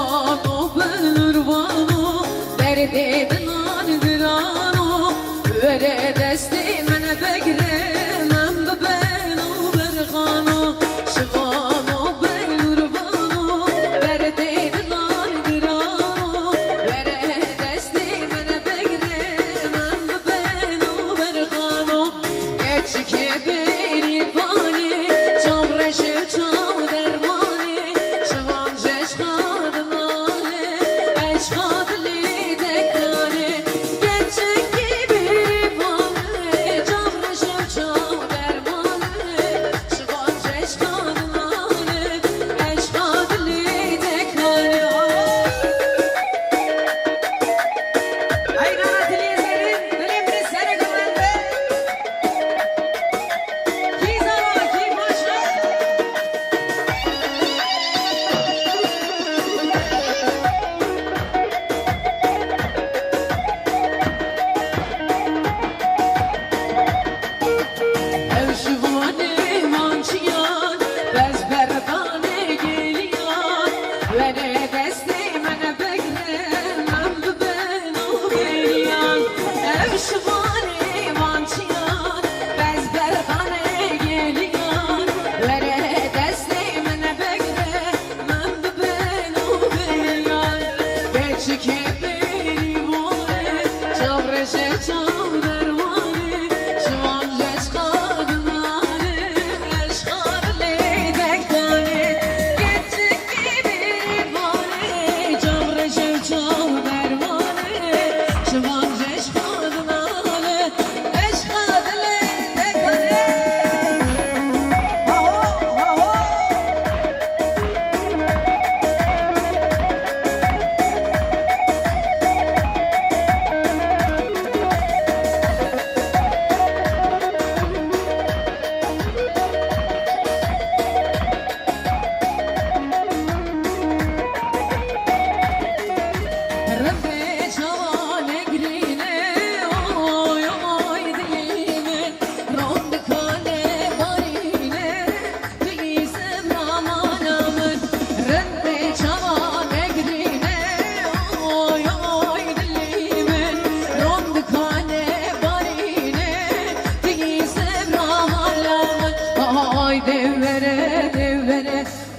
شوانو بلروانو درد دلان درانو وره دستی من بگره من ببینو برغانو شوانو بلروانو درد دلان درانو وره دستی من بگره من ببینو برغانو geçki beni bani çamreşi çam dermani şıvan ceşkadınani eşkadli deklani geçki beni bani çamreşi çam dermani şıvan ceşkadınani eşkadli deklani ay kanatlı izlerin dilimini seni güvende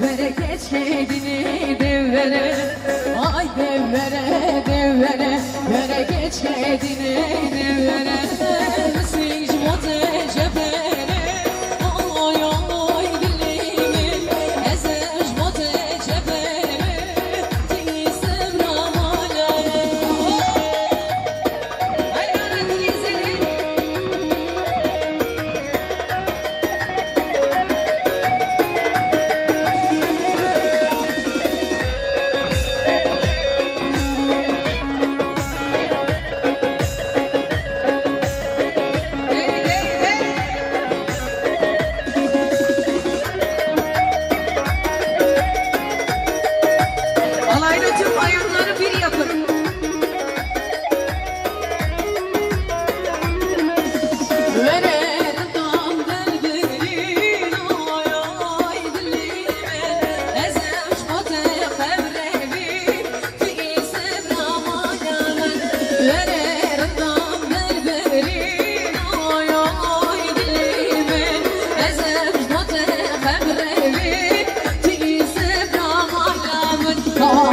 Vere geçkedini devvere ay devvere devvere vere geçkedini devvere siz mote cepere ay ay dilimin ezej mote cepere tizem ramalare ay anat izeli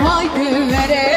Haydi vere